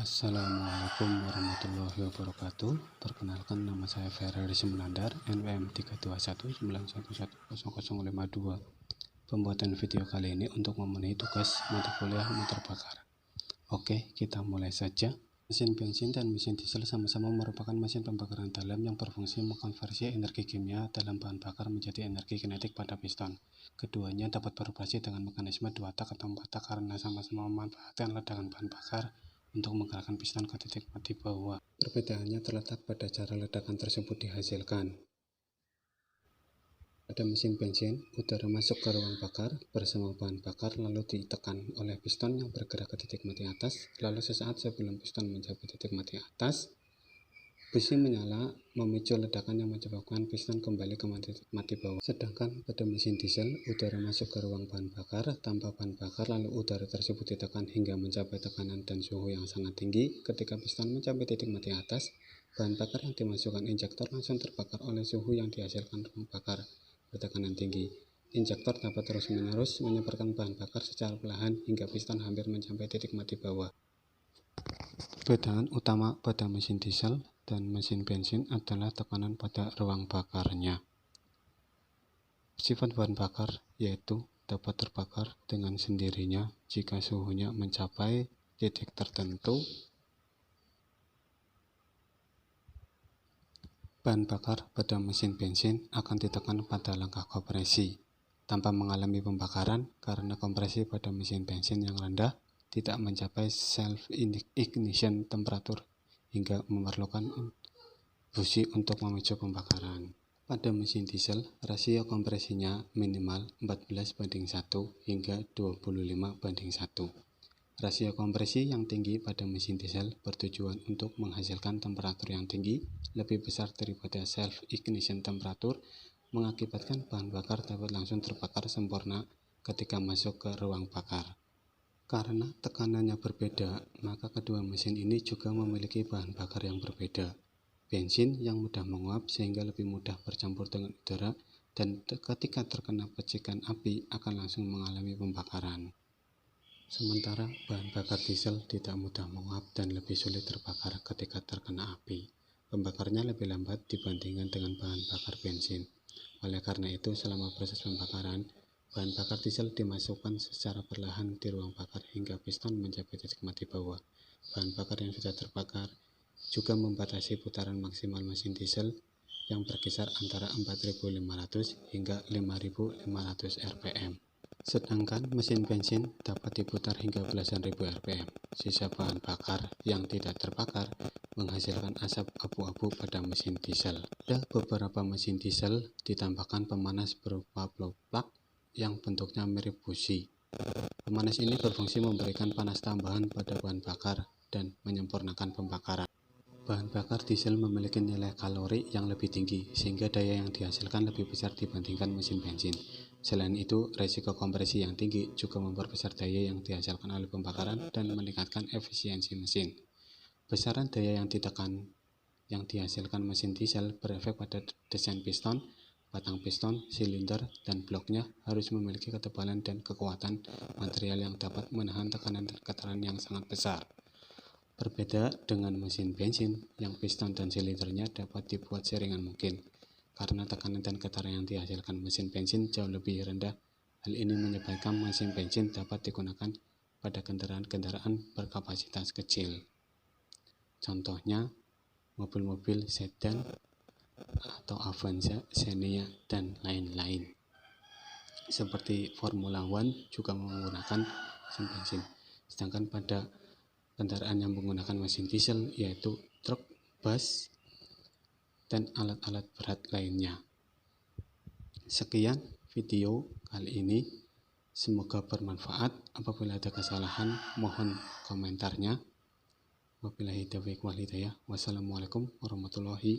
Assalamualaikum warahmatullahi wabarakatuh. Perkenalkan, nama saya Ferry Semenandar, NPM 32111100052. Pembuatan video kali ini untuk memenuhi tugas mata kuliah motor bakar. Oke, kita mulai saja. Mesin bensin dan mesin diesel sama-sama merupakan mesin pembakaran dalam yang berfungsi mengkonversi energi kimia dalam bahan bakar menjadi energi kinetik pada piston. Keduanya dapat beroperasi dengan mekanisme 2 tak atau 4 tak karena sama-sama memanfaatkan ledakan bahan bakar untuk menggerakkan piston ke titik mati bawah. Perbedaannya terletak pada cara ledakan tersebut dihasilkan. Pada mesin bensin, udara masuk ke ruang bakar bersama bahan bakar lalu ditekan oleh piston yang bergerak ke titik mati atas. Lalu sesaat sebelum piston mencapai titik mati atas, busi menyala memicu ledakan yang menyebabkan piston kembali ke titik mati bawah. Sedangkan pada mesin diesel, udara masuk ke ruang bahan bakar tanpa bahan bakar lalu udara tersebut ditekan hingga mencapai tekanan dan suhu yang sangat tinggi. Ketika piston mencapai titik mati atas, bahan bakar yang dimasukkan injektor langsung terbakar oleh suhu yang dihasilkan ruang bakar bertekanan tinggi. Injektor dapat terus-menerus menyebarkan bahan bakar secara perlahan hingga piston hampir mencapai titik mati bawah. Perbedaan utama pada mesin diesel dan mesin bensin adalah tekanan pada ruang bakarnya. Sifat bahan bakar yaitu dapat terbakar dengan sendirinya jika suhunya mencapai titik tertentu. Bahan bakar pada mesin bensin akan ditekan pada langkah kompresi tanpa mengalami pembakaran karena kompresi pada mesin bensin yang rendah tidak mencapai self-ignition temperatur hingga memerlukan busi untuk memicu pembakaran. Pada mesin diesel, rasio kompresinya minimal 14:1 hingga 25:1. Rasio kompresi yang tinggi pada mesin diesel bertujuan untuk menghasilkan temperatur yang tinggi, lebih besar daripada self-ignition temperatur, mengakibatkan bahan bakar dapat langsung terbakar sempurna ketika masuk ke ruang bakar. Karena tekanannya berbeda, maka kedua mesin ini juga memiliki bahan bakar yang berbeda. Bensin yang mudah menguap sehingga lebih mudah bercampur dengan udara dan ketika terkena percikan api akan langsung mengalami pembakaran. Sementara bahan bakar diesel tidak mudah menguap dan lebih sulit terbakar ketika terkena api. Pembakarnya lebih lambat dibandingkan dengan bahan bakar bensin. Oleh karena itu, selama proses pembakaran, bahan bakar diesel dimasukkan secara perlahan di ruang bakar hingga piston mencapai titik mati bawah. Bahan bakar yang sudah terbakar juga membatasi putaran maksimal mesin diesel yang berkisar antara 4.500 hingga 5.500 rpm. Sedangkan mesin bensin dapat diputar hingga belasan ribu rpm. Sisa bahan bakar yang tidak terbakar menghasilkan asap abu-abu pada mesin diesel. Pada beberapa mesin diesel ditambahkan pemanas berupa blow plug yang bentuknya mirip busi. Pemanas ini berfungsi memberikan panas tambahan pada bahan bakar dan menyempurnakan pembakaran. Bahan bakar diesel memiliki nilai kalori yang lebih tinggi, sehingga daya yang dihasilkan lebih besar dibandingkan mesin bensin. Selain itu, resiko kompresi yang tinggi juga memperbesar daya yang dihasilkan oleh pembakaran dan meningkatkan efisiensi mesin. Besaran daya yang dihasilkan mesin diesel berefek pada desain piston, batang piston, silinder, dan bloknya harus memiliki ketebalan dan kekuatan material yang dapat menahan tekanan dan getaran yang sangat besar. Berbeda dengan mesin bensin yang piston dan silindernya dapat dibuat seringan mungkin, karena tekanan dan getaran yang dihasilkan mesin bensin jauh lebih rendah. Hal ini menyebabkan mesin bensin dapat digunakan pada kendaraan-kendaraan berkapasitas kecil. Contohnya, mobil-mobil sedan atau Avanza, Xenia, dan lain-lain. Seperti Formula One juga menggunakan mesin bensin. Sedangkan pada kendaraan yang menggunakan mesin diesel yaitu truk, bus, dan alat-alat berat lainnya. Sekian video kali ini, semoga bermanfaat. Apabila ada kesalahan mohon komentarnya. Wabillahi taufiq wal hidayah. Wassalamualaikum warahmatullahi wabarakatuh.